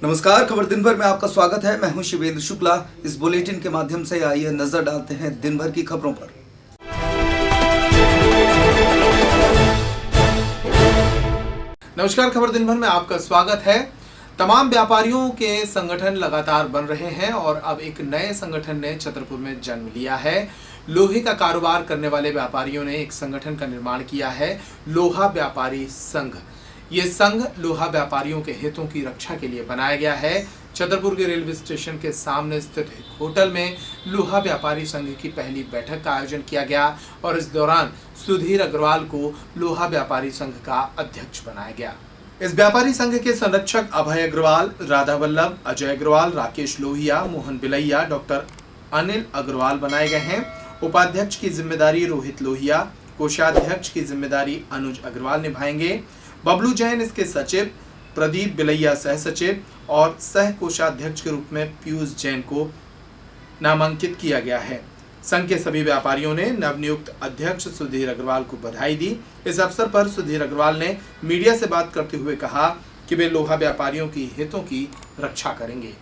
नमस्कार, खबर दिन भर में आपका स्वागत है। मैं हूं शिवेंद्र शुक्ला। इस बुलेटिन के माध्यम से आइए नजर डालते हैं दिन भर की खबरों पर। नमस्कार, खबर दिन भर में आपका स्वागत है। तमाम व्यापारियों के संगठन लगातार बन रहे हैं और अब एक नए संगठन ने छतरपुर में जन्म लिया है। लोहे का कारोबार करने वाले व्यापारियों ने एक संगठन का निर्माण किया है, लोहा व्यापारी संघ। ये संघ लोहा व्यापारियों के हितों की रक्षा के लिए बनाया गया है। छतरपुर के रेलवे स्टेशन के सामने स्थित एक होटल में लोहा व्यापारी संघ की पहली बैठक का आयोजन किया गया और इस दौरान सुधीर अग्रवाल को लोहा व्यापारी संघ का अध्यक्ष बनाया गया। इस व्यापारी संघ के संरक्षक अभय अग्रवाल, राधा वल्लभ, अजय अग्रवाल, राकेश लोहिया, मोहन बिलैया, डॉक्टर अनिल अग्रवाल बनाए गए हैं। उपाध्यक्ष की जिम्मेदारी रोहित लोहिया, कोषाध्यक्ष की जिम्मेदारी अनुज अग्रवाल निभाएंगे। बबलू जैन इसके सचिव, प्रदीप बिलैया सह सचिव और सह कोषाध्यक्ष के रूप में पीयूष जैन को नामांकित किया गया है। संघ के सभी व्यापारियों ने नवनियुक्त अध्यक्ष सुधीर अग्रवाल को बधाई दी। इस अवसर पर सुधीर अग्रवाल ने मीडिया से बात करते हुए कहा कि वे लोहा व्यापारियों की हितों की रक्षा करेंगे।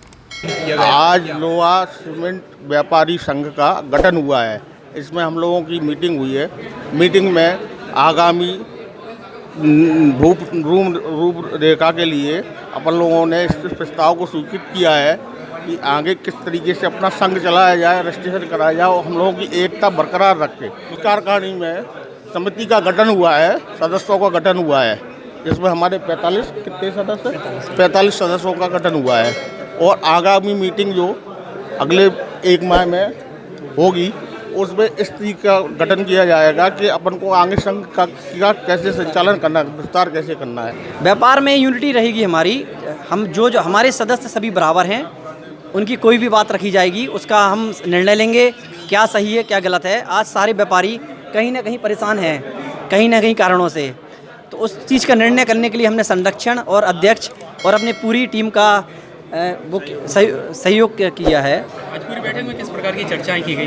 आज लोहा सीमेंट व्यापारी संघ का गठन हुआ है। इसमें हम लोगों की मीटिंग हुई है। मीटिंग में आगामी रूपरेखा के लिए अपन लोगों ने इस प्रस्ताव को स्वीकृत किया है कि आगे किस तरीके से अपना संघ चलाया जाए, रजिस्ट्रेशन कराया जाए और हम लोगों की एकता बरकरार रखे। कार्यकारिणी में समिति का गठन हुआ है, सदस्यों का गठन हुआ है, जिसमें हमारे 45 सदस्यों का गठन हुआ है और आगामी मीटिंग जो अगले 1 माह में होगी उसमें इस तरीके का गठन किया जाएगा कि अपन को आगे संघ का कैसे संचालन करना है, विस्तार कैसे करना है। व्यापार में यूनिटी रहेगी हमारी। हम जो हमारे सदस्य सभी बराबर हैं, उनकी कोई भी बात रखी जाएगी, उसका हम निर्णय लेंगे क्या सही है क्या गलत है। आज सारे व्यापारी कहीं ना कहीं परेशान हैं, कहीं ना कहीं कारणों से, तो उस चीज़ का निर्णय करने के लिए हमने संरक्षण और अध्यक्ष और अपनी पूरी टीम का वो सहयोग किया है। आज पूरी बैठक में किस प्रकार की चर्चाएं की गई?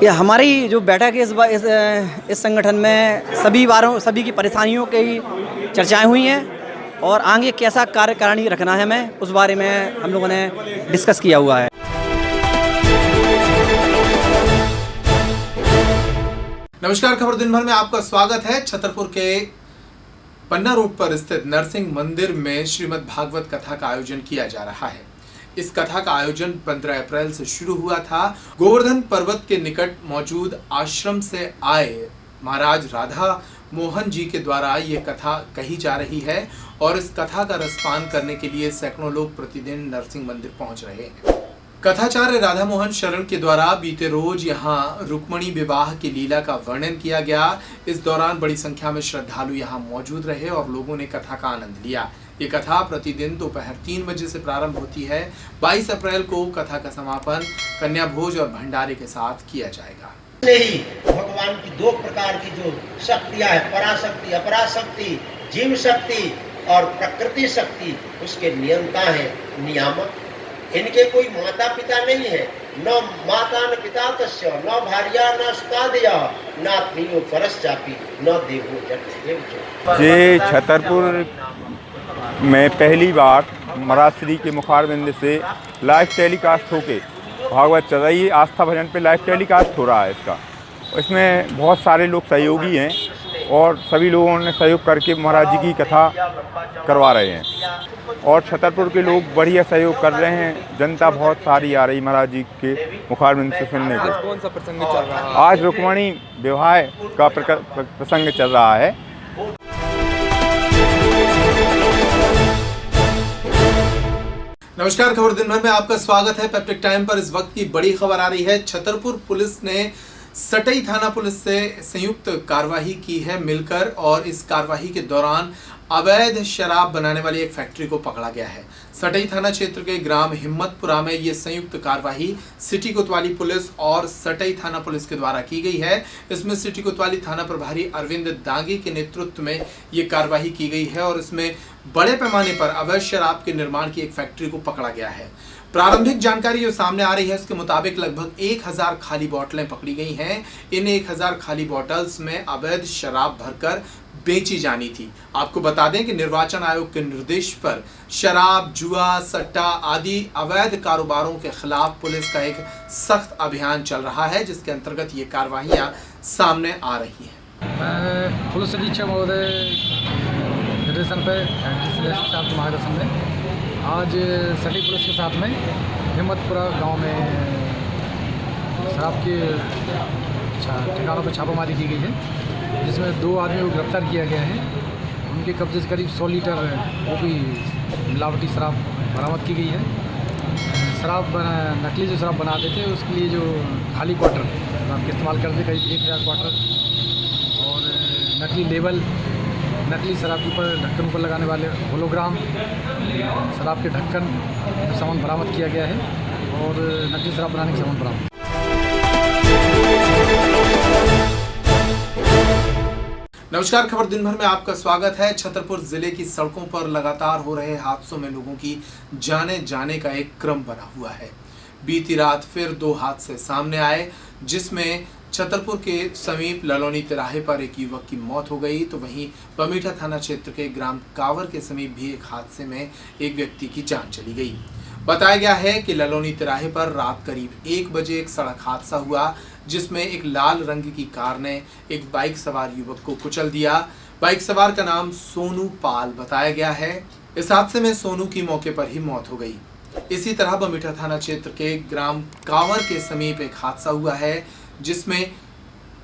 ये हमारी जो बैठक है इस संगठन में सभी की परेशानियों की चर्चाएं हुई हैं और आगे कैसा कार्यकारिणी रखना है हमें, उस बारे में हम लोगों ने डिस्कस किया हुआ है। नमस्कार, खबर दिन भर में आपका स्वागत है। छतरपुर के पन्ना रोड पर स्थित नरसिंह मंदिर में श्रीमद् भागवत कथा का आयोजन किया जा रहा है। इस कथा का आयोजन 15 अप्रैल से शुरू हुआ था। गोवर्धन पर्वत के निकट मौजूद आश्रम से आए महाराज राधा मोहन जी के द्वारा ये कथा कही जा रही है और इस कथा का रसपान करने के लिए सैकड़ों लोग प्रतिदिन नरसिंह मंदिर पहुंच रहे हैं। कथाचार्य राधा मोहन शरण के द्वारा बीते रोज यहाँ रुक्मणी विवाह की लीला का वर्णन किया गया। इस दौरान बड़ी संख्या में श्रद्धालु यहाँ मौजूद रहे और लोगों ने कथा का आनंद लिया। ये कथा प्रतिदिन दोपहर 3 बजे से प्रारंभ होती है। 22 अप्रैल को कथा का समापन कन्या भोज और भंडारे के साथ किया जाएगा। नहीं, भगवान की 2 प्रकार की जो शक्तियां है, पराशक्ति, अपराशक्ति, जीव शक्ति और प्रकृति शक्ति, उसके नियंता है, नियामक। इनके कोई माता पिता नहीं है, न माता न पिता तस्य, न भार्या न सुतादया, नात्मीयो परश्चापि, न देवो जगदेव। ये छतरपुर में पहली बार महाराज श्री के मुखारबिंद से लाइव टेलीकास्ट होके भागवत चल रही है। आस्था भजन पे लाइव टेलीकास्ट हो रहा है इसका। इसमें बहुत सारे लोग सहयोगी हैं और सभी लोगों ने सहयोग करके महाराज जी की कथा करवा रहे हैं और छतरपुर के लोग बढ़िया सहयोग कर रहे हैं। जनता बहुत सारी आ रही महाराज जी के मुखारबिंद से सुनने के। कौन सा प्रसंग चल रहा है? आज रुक्मणी विवाह का प्रसंग चल रहा है। नमस्कार, खबर दिन भर में आपका स्वागत है। पैप्टिक टाइम पर इस वक्त की बड़ी खबर आ रही है। छतरपुर पुलिस ने सटई थाना पुलिस से संयुक्त कार्रवाई की है मिलकर और इस कार्रवाई के दौरान अवैध शराब बनाने वाली एक फैक्ट्री को पकड़ा गया है। सटई थाना क्षेत्र के ग्राम हिम्मतपुरा में ये संयुक्त कार्रवाई सिटी कोतवाली पुलिस और सटई थाना पुलिस के द्वारा की गई है। इसमें सिटी कोतवाली थाना प्रभारी अरविंद दांगी के नेतृत्व में ये कार्रवाई की गई है और इसमें बड़े पैमाने पर अवैध शराब के निर्माण की एक फैक्ट्री को पकड़ा गया है। प्रारंभिक जानकारी जो सामने आ रही है उसके मुताबिक लगभग 1000 खाली बोतलें पकड़ी गई हैं। इन 1000 खाली बोतल्स में अवैध शराब भरकर बेची जानी थी। आपको बता दें कि निर्वाचन आयोग के निर्देश पर शराब, जुआ, सट्टा आदि अवैध कारोबारों के खिलाफ पुलिस का एक सख्त अभियान चल रहा है, जिसके अंतर्गत ये कार्रवाइयां सामने आ रही हैं। पुलिस अधीक्षक महोदय निर्देशन पे साहब के मार्गदर्शन में आज सटी पुलिस के साथ में हिम्मतपुरा गांव में शराब के ठिकानों पर छापामारी की गई है, जिसमें 2 आदमियों को गिरफ्तार किया गया है। उनके कब्जे से करीब 100 लीटर वो भी मिलावटी शराब बरामद की गई है। नकली जो शराब बनाते थे उसके लिए जो खाली क्वार्टर के इस्तेमाल करते करीब 1000 क्वार्टर, और नकली लेबल, नकली शराब के ऊपर ढक्कन ऊपर लगाने वाले होलोग्राम, शराब के ढक्कन सामान बरामद किया गया है, और नकली शराब बनाने के सामान बरामद। नमस्कार, खबर दिन भर में आपका स्वागत है। छतरपुर जिले की सड़कों पर लगातार हो रहे हादसों में लोगों की जाने जाने का एक क्रम बना हुआ है। बीती रात फिर 2 हादसे सामने आए, जिसमें छतरपुर के समीप ललौनी तिराहे पर एक युवक की मौत हो गई, तो वहीं बमीठा थाना क्षेत्र के ग्राम कावर के समीप भी एक हादसे में एक व्यक्ति की जान चली गई। बताया गया है कि ललौनी तिराहे पर रात करीब 1 बजे एक सड़क हादसा हुआ, जिसमें एक लाल रंग की कार ने एक बाइक सवार युवक को कुचल दिया। बाइक सवार का नाम सोनू पाल बताया गया है। इस हादसे में सोनू की मौके पर ही मौत हो गई। इसी तरह बमीठा थाना क्षेत्र के ग्राम कावर के समीप एक हादसा हुआ है, जिसमें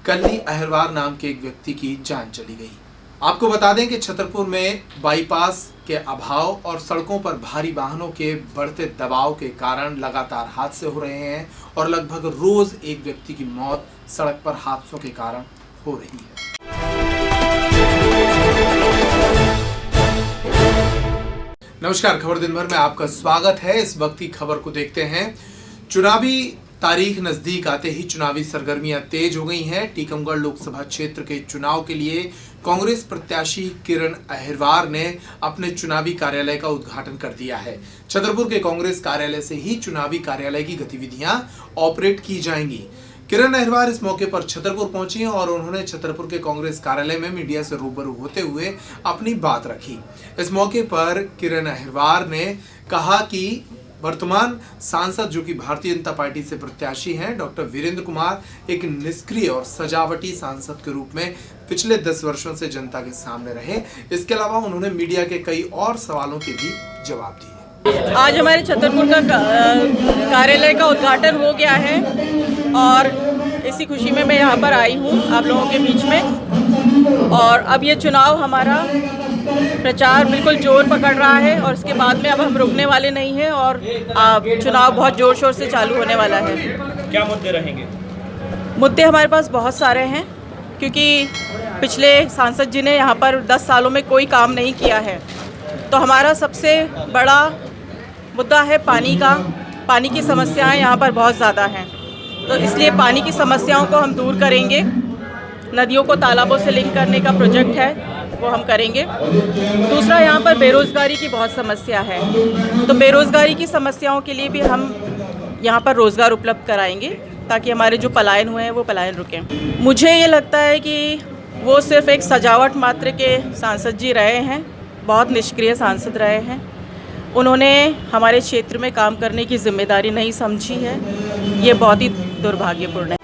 कल्ली अहरवार नाम के एक व्यक्ति की जान चली गई। आपको बता दें कि छतरपुर में बाईपास के अभाव और सड़कों पर भारी वाहनों के बढ़ते दबाव के कारण लगातार हादसे हो रहे हैं, और लगभग रोज एक व्यक्ति की मौत सड़क पर हादसों के कारण हो रही है। नमस्कार, खबर दिन भर में आपका स्वागत है। इस वक्त की खबर को देखते हैं। चुनावी तारीख नजदीक आते ही चुनावी सरगर्मियां तेज हो गई हैं। टीकमगढ़ लोकसभा क्षेत्र के चुनाव के लिए कांग्रेस प्रत्याशी किरण अहिरवार ने अपने चुनावी कार्यालय का उद्घाटन कर दिया है। छतरपुर के कांग्रेस कार्यालय से ही चुनावी कार्यालय की गतिविधियां ऑपरेट की जाएंगी। किरण अहिरवार इस मौके पर छतरपुर पहुंची और उन्होंने छतरपुर के कांग्रेस कार्यालय में मीडिया से रूबरू होते हुए अपनी बात रखी। इस मौके पर किरण अहिरवार ने कहा कि वर्तमान सांसद जो कि भारतीय जनता पार्टी से प्रत्याशी हैं, डॉक्टर वीरेंद्र कुमार, एक निष्क्रिय और सजावटी सांसद के रूप में पिछले 10 वर्षों से जनता के सामने रहे। इसके अलावा उन्होंने मीडिया के कई और सवालों के भी जवाब दिए। आज हमारे छतरपुर का कार्यालय का उद्घाटन हो गया है, और इसी खुशी में मैं यहाँ पर आई हूँ आप लोगों के बीच में। और अब ये चुनाव हमारा प्रचार बिल्कुल जोर पकड़ रहा है, और इसके बाद में अब हम रुकने वाले नहीं हैं, और चुनाव बहुत जोर शोर से चालू होने वाला है। क्या मुद्दे रहेंगे? मुद्दे हमारे पास बहुत सारे हैं, क्योंकि पिछले सांसद जी ने यहाँ पर 10 सालों में कोई काम नहीं किया है। तो हमारा सबसे बड़ा मुद्दा है पानी का। पानी की समस्याएं यहाँ पर बहुत ज़्यादा हैं, तो इसलिए पानी की समस्याओं को हम दूर करेंगे। नदियों को तालाबों से लिंक करने का प्रोजेक्ट है, वो हम करेंगे। दूसरा, यहाँ पर बेरोज़गारी की बहुत समस्या है, तो बेरोज़गारी की समस्याओं के लिए भी हम यहाँ पर रोज़गार उपलब्ध कराएंगे, ताकि हमारे जो पलायन हुए हैं वो पलायन रुकें। मुझे ये लगता है कि वो सिर्फ एक सजावट मात्र के सांसद जी रहे हैं, बहुत निष्क्रिय सांसद रहे हैं। उन्होंने हमारे क्षेत्र में काम करने की जिम्मेदारी नहीं समझी है, ये बहुत ही दुर्भाग्यपूर्ण है।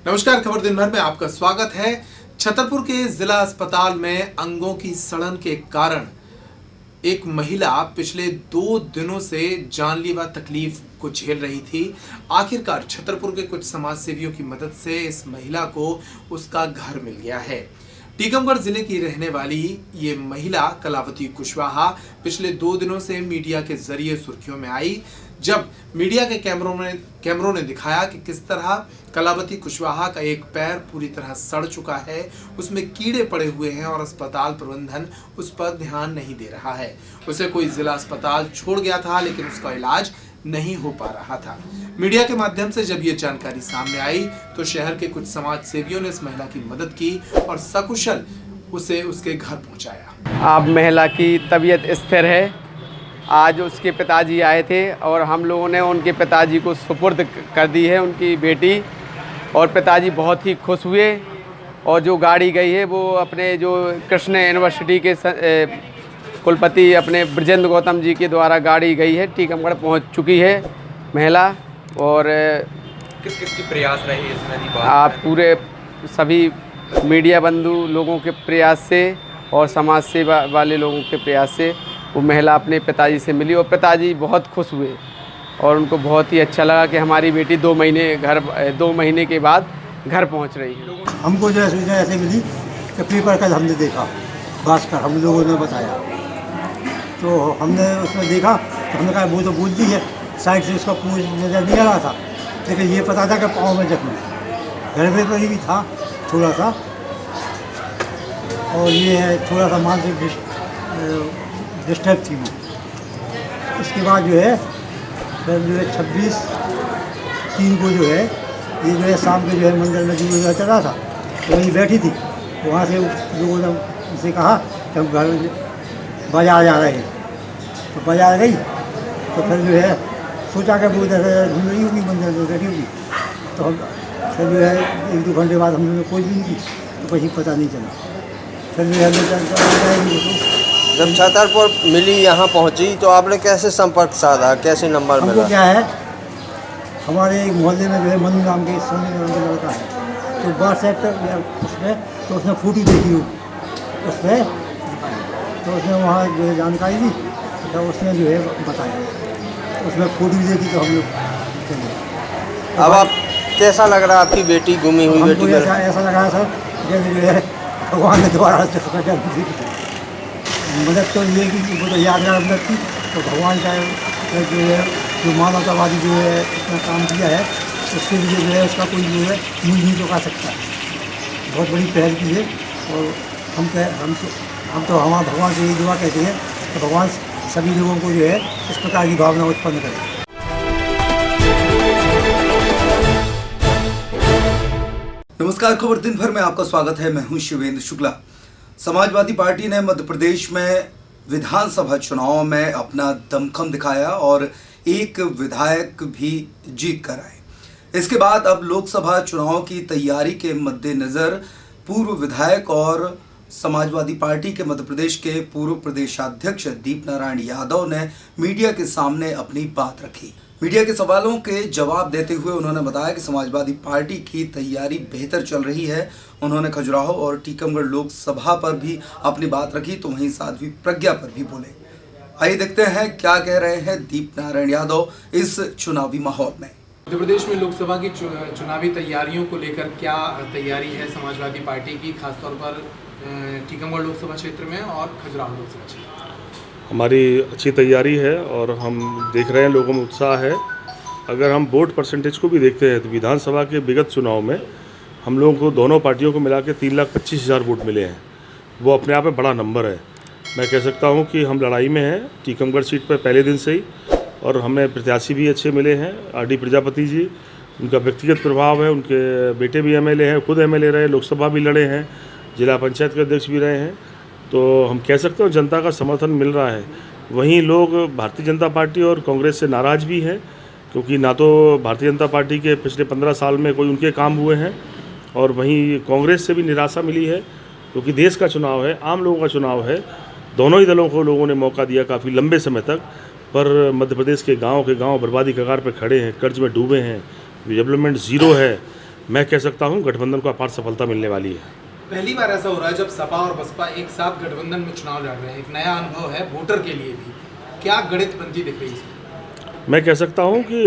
नमस्कार, खबर दिन भर में आपका स्वागत है। छतरपुर के जिला अस्पताल में अंगों की सड़न के कारण एक महिला पिछले 2 दिनों से जानलेवा तकलीफ को झेल रही थी। आखिरकार छतरपुर के कुछ समाज सेवियों की मदद से इस महिला को उसका घर मिल गया है। टीकमगढ़ जिले की रहने वाली ये महिला कलावती कुशवाहा पिछले 2 दिनों से मीडिया के जरिए सुर्खियों में आई, जब मीडिया के कैमरों ने दिखाया कि किस तरह कलावती कुशवाहा का एक पैर पूरी तरह सड़ चुका है, उसमें कीड़े पड़े हुए हैं और अस्पताल प्रबंधन उस पर ध्यान नहीं दे रहा है। उसे कोई जिला अस्पताल छोड़ गया था, लेकिन उसका इलाज नहीं हो पा रहा था। मीडिया के माध्यम से जब ये जानकारी सामने आई तो शहर के कुछ समाज सेवियों ने इस महिला की मदद की और सकुशल उसे उसके घर पहुंचाया। अब महिला की तबीयत स्थिर है। आज उसके पिताजी आए थे और हम लोगों ने उनके पिताजी को सुपुर्द कर दी है उनकी बेटी, और पिताजी बहुत ही खुश हुए। और जो गाड़ी गई है वो अपने जो कृष्ण यूनिवर्सिटी के कुलपति अपने ब्रजेंद्र गौतम जी के द्वारा गाड़ी गई है, टीकमगढ़ पहुंच चुकी है महिला। और किस किस के प्रयास रहे इसमें? आप पूरे सभी मीडिया बंधु लोगों के प्रयास से और समाज सेवा वाले लोगों के प्रयास से वो महिला अपने पिताजी से मिली और पिताजी बहुत खुश हुए और उनको बहुत ही अच्छा लगा कि हमारी बेटी 2 महीने के बाद घर पहुंच रही है। हमको जो है सूचना ऐसे मिली कि पेपर कल हमने देखा, भास्कर हम लोगों ने बताया, तो हमने उसमें देखा तो हमने कहा वो तो बोलती है, साइड से उसका पूछ नज़र नहीं आ रहा था, लेकिन ये पता था कि पाँव में जख्म घर में पर भी था थोड़ा सा, और ये है थोड़ा सा मानसिक डिस्टर्ब थी वो। इसके बाद जो है फिर जो है 26/3 को जो है ये जो है शाम के जो है मंदिर में जो चल रहा था तो वहीं बैठी थी, तो वहाँ से लोगों ने उनसे कहा कि हम घर बाजार जा रहे हैं, तो बाजार गई तो फिर जो है सोचा कि वो इधर घूम रही होगी मंदिर में बैठी होगी, तो हम फिर जो है 1-2 घंटे बाद हम लोगों ने खोज नहीं की तो कहीं पता नहीं चला। फिर जो है जब छतरपुर मिली यहाँ पहुँची तो आपने कैसे संपर्क साधा, कैसे नंबर मिला? हमको क्या है, हमारे एक मोहल्ले में जो है मनु नाम के सोनी नाम का लड़का है, तो व्हाट्सएप पर उसमें तो उसने फ़ोटो देखी हो उस पर, तो उसने वहाँ जो है जानकारी दी तो उसने जो है बताया, उसमें फ़ोटो भी देखी तो हम लोग चले। अब आप कैसा लग रहा है आपकी बेटी गुमी हुई बेटी? ऐसा लग रहा सर जैसे जो है भगवान ने दोबारा से मदद तो ये कि वो तो यादगार मदद थी, तो भगवान का जो है जो मानवतावादी जो है इतना काम किया है उसके लिए जो है उसका कोई जो है मूल नहीं चुका सकता। बहुत बड़ी पहल की है और हम तो हमारा भगवान से यही दुआ कहते हैं तो भगवान सभी लोगों को जो है इस प्रकार की भावना उत्पन्न करे। नमस्कार, खबर दिन भर में आपका स्वागत है। मैं हूं शिवेंद्र शुक्ला। समाजवादी पार्टी ने मध्य प्रदेश में विधानसभा चुनाव में अपना दमखम दिखाया और एक विधायक भी जीत कर आए। इसके बाद अब लोकसभा चुनाव की तैयारी के मद्देनजर पूर्व विधायक और समाजवादी पार्टी के मध्य प्रदेश के पूर्व प्रदेशाध्यक्ष दीपनारायण यादव ने मीडिया के सामने अपनी बात रखी। मीडिया के सवालों के जवाब देते हुए उन्होंने बताया कि समाजवादी पार्टी की तैयारी बेहतर चल रही है। उन्होंने खजुराहो और टीकमगढ़ लोकसभा पर भी अपनी बात रखी तो वहीं साध्वी प्रज्ञा पर भी बोले। आइए देखते हैं क्या कह रहे हैं दीपनारायण यादव इस चुनावी माहौल में। मध्य प्रदेश में लोकसभा की चुनावी तैयारियों को लेकर क्या तैयारी है समाजवादी पार्टी की, खासतौर पर टीकमगढ़ लोकसभा क्षेत्र में और खजुराहो लोकसभा क्षेत्र? हमारी अच्छी तैयारी है और हम देख रहे हैं लोगों में उत्साह है। अगर हम वोट परसेंटेज को भी देखते हैं तो विधानसभा के विगत चुनाव में हम लोगों को दोनों पार्टियों को मिला के 3,25,000 वोट मिले हैं। वो अपने आप में बड़ा नंबर है। मैं कह सकता हूं कि हम लड़ाई में हैं टीकमगढ़ सीट पर पहले दिन से ही, और हमें प्रत्याशी भी अच्छे मिले हैं। RD प्रजापति जी, उनका व्यक्तिगत प्रभाव है, उनके बेटे भी MLA हैं, खुद MLA रहे, लोकसभा भी लड़े हैं, जिला पंचायत के अध्यक्ष भी रहे हैं, तो हम कह सकते हैं जनता का समर्थन मिल रहा है। वहीं लोग भारतीय जनता पार्टी और कांग्रेस से नाराज़ भी हैं, क्योंकि ना तो भारतीय जनता पार्टी के पिछले 15 साल में कोई उनके काम हुए हैं, और वहीं कांग्रेस से भी निराशा मिली है, क्योंकि देश का चुनाव है, आम लोगों का चुनाव है। दोनों ही दलों को लोगों ने मौका दिया काफ़ी लंबे समय तक, पर मध्य प्रदेश के गाँव बर्बादी कगार पर खड़े हैं, कर्ज में डूबे हैं, डेवलपमेंट ज़ीरो है। मैं कह सकता हूँ गठबंधन को अपार सफलता मिलने वाली है। पहली बार ऐसा हो रहा है जब सपा और बसपा एक साथ गठबंधन में चुनाव लड़ रहे हैं। एक नया अनुभव है वोटर के लिए भी। क्या गणित बनती दिख रही है? मैं कह सकता हूं कि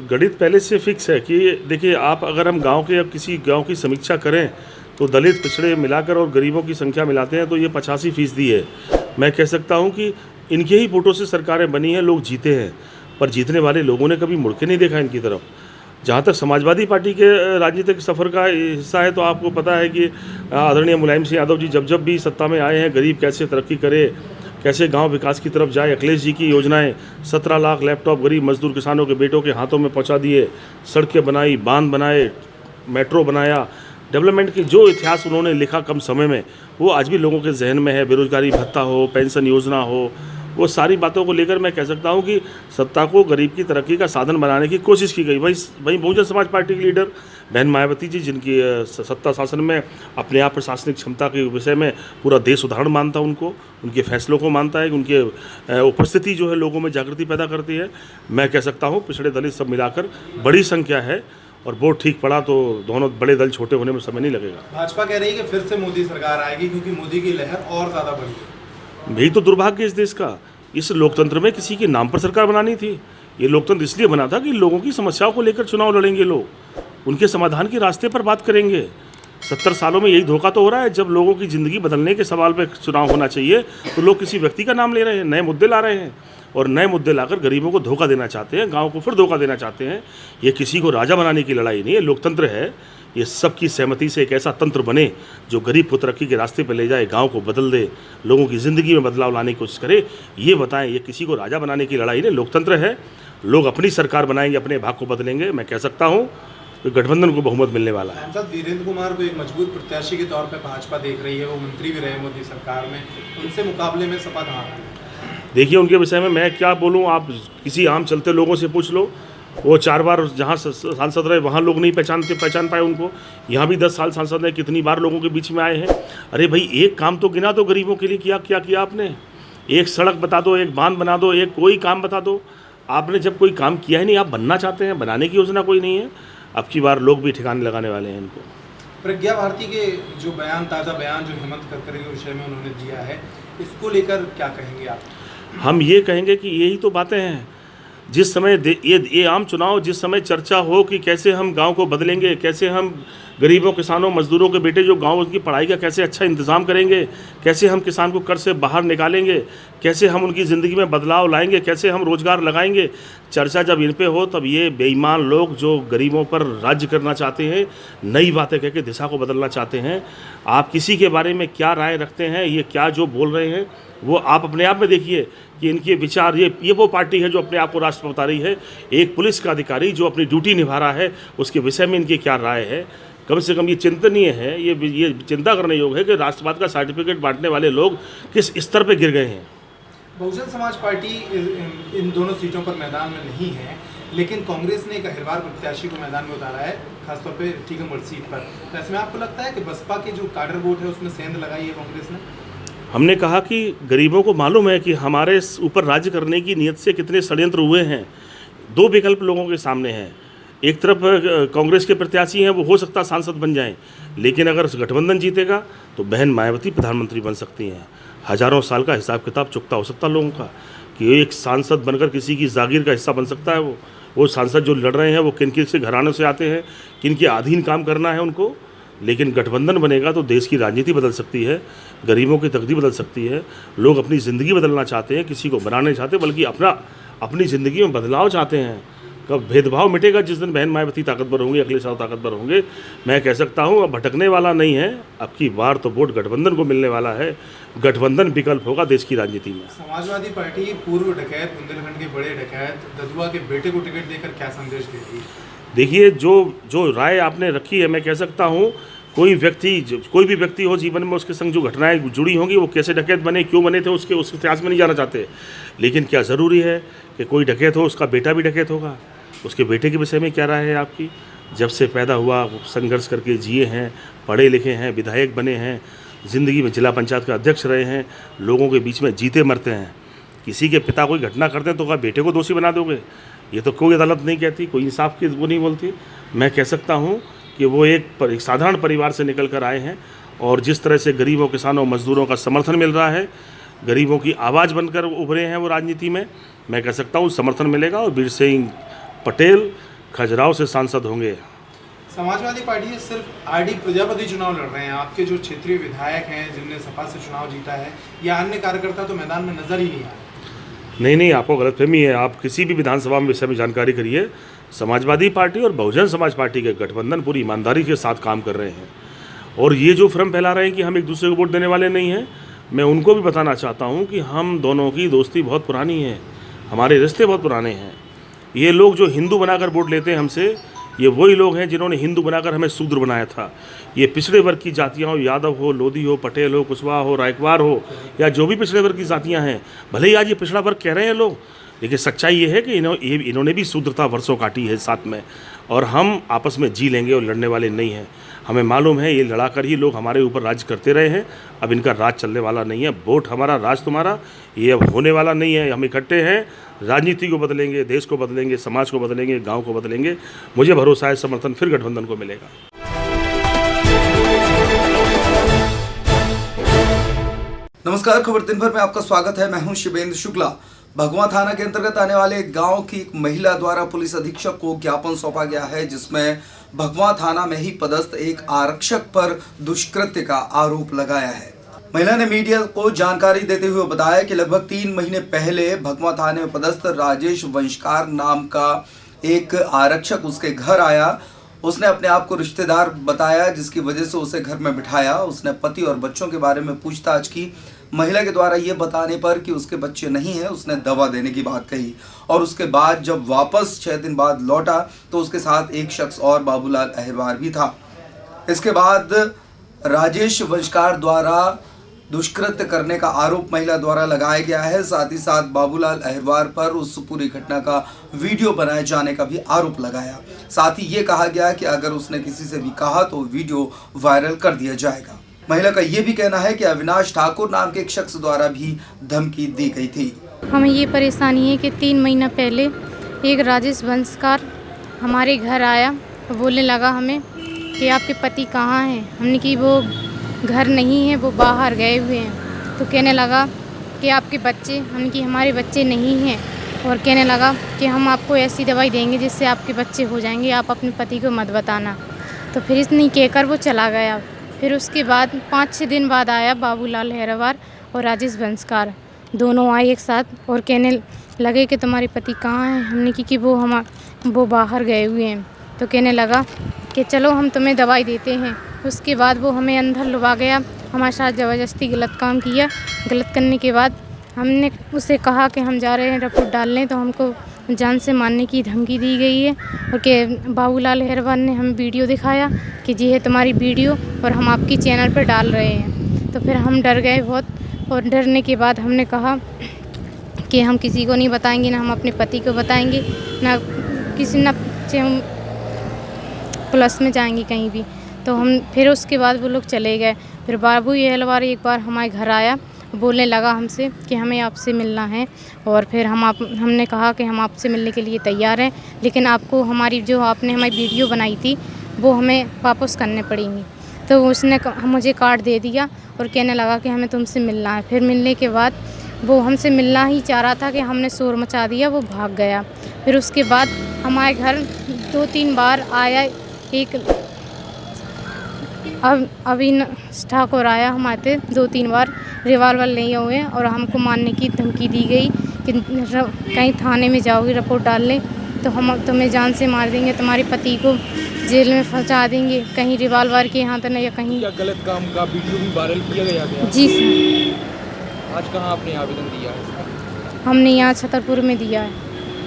गणित पहले से फिक्स है कि देखिए, आप अगर हम गांव के या किसी गांव की समीक्षा करें तो दलित पिछड़े मिलाकर और गरीबों की संख्या मिलाते हैं तो ये 85% है। मैं कह सकता हूं कि इनके ही वोटों से सरकारें बनी हैं, लोग जीते हैं, पर जीतने वाले लोगों ने कभी मुड़ के नहीं देखा इनकी तरफ। जहाँ तक समाजवादी पार्टी के राजनीतिक सफ़र का हिस्सा है तो आपको पता है कि आदरणीय मुलायम सिंह यादव जी जब भी सत्ता में आए हैं, गरीब कैसे तरक्की करे, कैसे गांव विकास की तरफ जाए। अखिलेश जी की योजनाएं 17 लाख लैपटॉप गरीब मजदूर किसानों के बेटों के हाथों में पहुंचा दिए, सड़कें बनाई, बांध बनाए, मेट्रो बनाया, डेवलपमेंट की जो इतिहास उन्होंने लिखा कम समय में, वो आज भी लोगों के जहन में है। बेरोजगारी भत्ता हो, पेंशन योजना हो, वो सारी बातों को लेकर मैं कह सकता हूँ कि सत्ता को गरीब की तरक्की का साधन बनाने की कोशिश की गई। वहीं बहुजन समाज पार्टी की लीडर बहन मायावती जी, जिनकी सत्ता शासन में अपने आप प्रशासनिक क्षमता के विषय में पूरा देश उदाहरण मानता है उनको, उनके फैसलों को मानता है, उनके उपस्थिति जो है लोगों में जागृति पैदा करती है। मैं कह सकता हूँ पिछड़े दलित सब मिलाकर बड़ी संख्या है, और वोट ठीक पड़ा तो दोनों बड़े दल छोटे होने में समय नहीं लगेगा। भाजपा कह रही है कि फिर से मोदी सरकार आएगी क्योंकि मोदी की लहर और ज़्यादा बढ़ी है। यही तो दुर्भाग्य इस देश का। इस लोकतंत्र में किसी के नाम पर सरकार बनानी थी। ये लोकतंत्र इसलिए बना था कि लोगों की समस्याओं को लेकर चुनाव लड़ेंगे लोग, उनके समाधान के रास्ते पर बात करेंगे। 70 सालों में यही धोखा तो हो रहा है। जब लोगों की ज़िंदगी बदलने के सवाल पर चुनाव होना चाहिए तो लोग किसी व्यक्ति का नाम ले रहे हैं, नए मुद्दे ला रहे हैं, और नए मुद्दे लाकर गरीबों को धोखा देना चाहते हैं, गाँव को फिर धोखा देना चाहते हैं। ये किसी को राजा बनाने की लड़ाई नहीं है, लोकतंत्र है। ये सबकी सहमति से एक ऐसा तंत्र बने जो गरीब को तरक्की के रास्ते पर ले जाए, गांव को बदल दे, लोगों की ज़िंदगी में बदलाव लाने की कोशिश करे। ये बताएं, ये किसी को राजा बनाने की लड़ाई नहीं, लोकतंत्र है। लोग अपनी सरकार बनाएंगे, अपने भाग को बदलेंगे। मैं कह सकता हूँ कि गठबंधन को बहुमत मिलने वाला है। सांसद वीरेंद्र कुमार को एक मजबूत प्रत्याशी के तौर पर भाजपा देख रही है, वो मंत्री भी रहे मोदी सरकार में, उनसे मुकाबले में सपा कहाँ है? देखिए, उनके विषय में मैं क्या बोलूँ, आप किसी आम चलते लोगों से पूछ लो। वो 4 बार जहाँ सांसद रहे वहाँ लोग नहीं पहचान पाए उनको। यहाँ भी 10 साल सांसद है, कितनी बार लोगों के बीच में आए हैं। अरे भाई, एक काम तो गिना दो गरीबों के लिए, क्या किया आपने? एक सड़क बता दो, एक बांध बना दो, एक कोई काम बता दो। आपने जब कोई काम किया ही नहीं, आप बनना चाहते हैं, बनाने की योजना कोई नहीं है। अब की बार लोग भी ठिकाने लगाने वाले हैं इनको। प्रज्ञा भारती के जो ताज़ा बयान जो हेमंत करकरे के विषय में उन्होंने दिया है, इसको लेकर क्या कहेंगे आप? हम ये कहेंगे कि यही तो बातें हैं। जिस समय ये आम चुनाव, जिस समय चर्चा हो कि कैसे हम गांव को बदलेंगे, कैसे हम गरीबों, किसानों, मजदूरों के बेटे जो गांव, उनकी पढ़ाई का कैसे अच्छा इंतज़ाम करेंगे, कैसे हम किसान को कर्ज से बाहर निकालेंगे, कैसे हम उनकी ज़िंदगी में बदलाव लाएंगे, कैसे हम रोज़गार लगाएंगे, चर्चा जब इन पे हो तब ये बेईमान लोग जो गरीबों पर राज्य करना चाहते हैं, नई बातें कह के दिशा को बदलना चाहते हैं। आप किसी के बारे में क्या राय रखते हैं, ये क्या जो बोल रहे हैं, वो आप अपने आप में देखिए कि इनके विचार, ये वो पार्टी है जो अपने आप को राष्ट्र बता रही है। एक पुलिस का अधिकारी जो अपनी ड्यूटी निभा रहा है, उसके विषय में इनकी क्या राय है? कम से कम ये चिंतनीय है, ये चिंता करने योग्य है कि राष्ट्रवाद का सर्टिफिकेट बांटने वाले लोग किस स्तर पर गिर गए हैं। बहुजन समाज पार्टी इन दोनों सीटों पर मैदान में नहीं है, लेकिन कांग्रेस ने एक अहिरवार प्रत्याशी को मैदान में उतारा है, खासतौर पे टीकमगढ़ सीट पर। तो ऐसे में आपको लगता है कि बसपा की जो काडर वोट है उसमें सेंध लगाई है कांग्रेस ने? हमने कहा कि गरीबों को मालूम है कि हमारे ऊपर राज्य करने की नीयत से कितने षड्यंत्र हुए हैं। 2 विकल्प लोगों के सामने हैं। एक तरफ कांग्रेस के प्रत्याशी हैं, वो हो सकता सांसद बन जाएं, लेकिन अगर गठबंधन जीतेगा तो बहन मायावती प्रधानमंत्री बन सकती हैं। हज़ारों साल का हिसाब किताब चुकता हो सकता लोगों का कि एक सांसद बनकर किसी की जागीर का हिस्सा बन सकता है। वो सांसद जो लड़ रहे हैं वो किन से घरानों से आते हैं, किन के अधीन काम करना है उनको। लेकिन गठबंधन बनेगा तो देश की राजनीति बदल सकती है, गरीबों की तकदीर बदल सकती है। लोग अपनी ज़िंदगी बदलना चाहते हैं, किसी को बनाना नहीं चाहते, बल्कि अपनी ज़िंदगी में बदलाव चाहते हैं। कब भेदभाव मिटेगा? जिस दिन बहन मायावती ताकतवर होंगे, अखिलेश यादव ताकतवर होंगे। मैं कह सकता हूँ अब भटकने वाला नहीं है। अब की बार तो वोट गठबंधन को मिलने वाला है। गठबंधन विकल्प होगा देश की राजनीति में। समाजवादी पार्टी पूर्व डकैत, बुंदेलखंड के बड़े डकैत ददुआ के बेटे को टिकट देकर क्या संदेश देगी? देखिए, जो राय आपने रखी है, मैं कह सकता हूँ कोई भी व्यक्ति हो जीवन में, उसके संग जो घटनाएं जुड़ी होंगी, वो कैसे डकैत बने, क्यों बने थे, उसके इतिहास में नहीं जाना चाहते। लेकिन क्या ज़रूरी है कि कोई डकैत हो उसका बेटा भी डकैत होगा? उसके बेटे के विषय में क्या राय है आपकी? जब से पैदा हुआ संघर्ष करके जिए हैं, पढ़े लिखे हैं, विधायक बने हैं, ज़िंदगी में जिला पंचायत का अध्यक्ष रहे हैं, लोगों के बीच में जीते मरते हैं। किसी के पिता कोई घटना करते हैं तो क्या बेटे को दोषी बना दोगे? ये तो कोई अदालत नहीं कहती, कोई इंसाफ की वो नहीं बोलती। मैं कह सकता हूँ कि वो एक साधारण परिवार से निकल कर आए हैं, और जिस तरह से गरीबों, किसानों, मजदूरों का समर्थन मिल रहा है, गरीबों की आवाज़ बनकर उभरे हैं वो राजनीति में, मैं कह सकता हूँ समर्थन मिलेगा और वीर सिंह पटेल खजुराहो से सांसद होंगे। समाजवादी पार्टी सिर्फ आरडी प्रजापति चुनाव लड़ रहे हैं, आपके जो क्षेत्रीय विधायक हैं जिनने सपा से चुनाव जीता है या अन्य कार्यकर्ता तो मैदान में नजर ही नहीं आए। नहीं, आपको गलतफहमी है। आप किसी भी विधानसभा में विषय में जानकारी करिए। समाजवादी पार्टी और बहुजन समाज पार्टी के गठबंधन पूरी ईमानदारी के साथ काम कर रहे हैं, और ये जो भ्रम फैला रहे हैं कि हम एक दूसरे को वोट देने वाले नहीं हैं, मैं उनको भी बताना चाहता हूँ कि हम दोनों की दोस्ती बहुत पुरानी है, हमारे रिश्ते बहुत पुराने हैं। ये लोग जो हिंदू बनाकर वोट लेते हैं हमसे, ये वही लोग हैं जिन्होंने हिंदू बनाकर हमें शूद्र बनाया था। ये पिछड़े वर्ग की जातियाँ हो, यादव हो, लोधी हो, पटेल हो, कुशवाहा हो, रायकवार हो, या जो भी पिछड़े वर्ग की जातियाँ हैं, भले ही आज ये पिछड़ा वर्ग कह रहे हैं लोग, लेकिन सच्चाई ये है कि इन्होंने भी शूद्रता वर्षों काटी है साथ में, और हम आपस में जी लेंगे और लड़ने वाले नहीं हैं। हमें मालूम है ये लड़ाकर ही लोग हमारे ऊपर राज करते रहे हैं, अब इनका राज चलने वाला नहीं है। वोट हमारा, राज तुम्हारा, ये अब होने वाला नहीं है। हम इकट्ठे हैं, राजनीति को बदलेंगे, देश को बदलेंगे, समाज को बदलेंगे, गांव को बदलेंगे। मुझे भरोसा है समर्थन फिर गठबंधन को मिलेगा। नमस्कार, खबर दिन भर में आपका स्वागत है। मैं हूं शिवेंद्र शुक्ला। भगवा थाना के अंतर्गत आने वाले एक गांव की एक महिला द्वारा पुलिस अधीक्षक को ज्ञापन सौंपा गया है, जिसमें भगवा थाना में ही पदस्थ एक आरक्षक पर दुष्कृत्य का आरोप लगाया है। महिला ने मीडिया को जानकारी देते हुए बताया कि लगभग 3 महीने पहले भगवा थाने में पदस्थ राजेश वंशकार नाम का एक आरक्षक उसके घर आया। उसने अपने आप को रिश्तेदार बताया, जिसकी वजह से उसे घर में बिठाया। उसने पति और बच्चों के बारे में पूछताछ की। महिला के द्वारा ये बताने पर कि उसके बच्चे नहीं हैं, उसने दवा देने की बात कही, और उसके बाद जब वापस 6 दिन बाद लौटा तो उसके साथ एक शख्स और बाबूलाल अहिरवार भी था। इसके बाद राजेश वंशकार द्वारा दुष्कृत्य करने का आरोप महिला द्वारा लगाया गया है। साथ ही साथ बाबूलाल अहिरवार पर उस पूरी घटना का वीडियो बनाए जाने का भी आरोप लगाया। साथ ही ये कहा गया कि अगर उसने किसी से भी कहा तो वीडियो वायरल कर दिया जाएगा। महिला का ये भी कहना है कि अविनाश ठाकुर नाम के एक शख्स द्वारा भी धमकी दी गई थी। हमें ये परेशानी है कि 3 महीना पहले एक राजेश वंशकार हमारे घर आया, बोलने लगा हमें कि आपके पति कहाँ हैं। हमने कि वो घर नहीं है, वो बाहर गए हुए हैं। तो कहने लगा कि आपके बच्चे, हमने कि हमारे बच्चे नहीं हैं, और कहने लगा कि हम आपको ऐसी दवाई देंगे जिससे आपके बच्चे हो जाएंगे, आप अपने पति को मत बताना। तो फिर इतनी कहकर वो चला गया। फिर उसके बाद 5-6 दिन बाद आया बाबूलाल अहिरवार और राजेश वंशकार, दोनों आए एक साथ और कहने लगे कि तुम्हारे पति कहाँ हैं। हमने कि वो बाहर गए हुए हैं। तो कहने लगा कि चलो हम तुम्हें दवाई देते हैं। उसके बाद वो हमें अंदर लुभा गया, हमारे साथ ज़बरदस्ती गलत काम किया। गलत करने के बाद हमने उसे कहा कि हम जा रहे हैं रिपोर्ट डालने, तो हमको जान से मारने की धमकी दी गई है। और कि बाबूलाल अहिरवार ने हमें वीडियो दिखाया कि जी है तुम्हारी वीडियो और हम आपकी चैनल पर डाल रहे हैं। तो फिर हम डर गए बहुत, और डरने के बाद हमने कहा कि हम किसी को नहीं बताएंगे, ना हम अपने पति को बताएंगे, ना किसी ना पुलिस में जाएंगे कहीं भी। तो हम फिर उसके बाद वो लोग चले गए। फिर बाबू अहिरवार एक बार हमारे घर आया, बोलने लगा हमसे कि हमें आपसे मिलना है, और फिर हमने कहा कि हम आपसे मिलने के लिए तैयार हैं, लेकिन आपको हमारी जो आपने हमारी वीडियो बनाई थी वो हमें वापस करने पड़ेंगी। तो उसने मुझे कार्ड दे दिया और कहने लगा कि हमें तुमसे मिलना है। फिर मिलने के बाद वो हमसे मिलना ही चाह रहा था कि हमने शोर मचा दिया, वो भाग गया। फिर उसके बाद हमारे घर 2-3 बार आया, एक अविनाश ठाकुर आया हमारे 2-3 बार, रिवाल्वर लिए हुए, और हमको मारने की धमकी दी गई कि कहीं थाने में जाओगी रिपोर्ट डालने तो हम तुम्हें जान से मार देंगे, तुम्हारे पति को जेल में फंसा देंगे, कहीं रिवाल्वर के हाथ न या कहीं। क्या गलत काम का वीडियो भी वायरल किया गया? जी सर। आज कहाँ आपने आवेदन दिया है? हमने यहाँ छतरपुर में दिया है।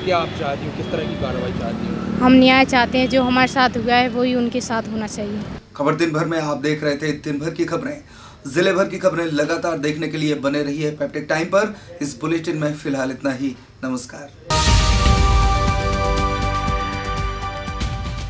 क्या आप चाहती हो, किस तरह की कार्रवाई चाहती हो? हम न्याय चाहते हैं, जो हमारे साथ हुआ है वही उनके साथ होना चाहिए। खबर दिन भर में आप देख रहे थे दिन भर की खबरें। जिले भर की खबरें लगातार देखने के लिए बने रहिए पैप्टिक टाइम पर। इस बुलेटिन में फिलहाल इतना ही। नमस्कार।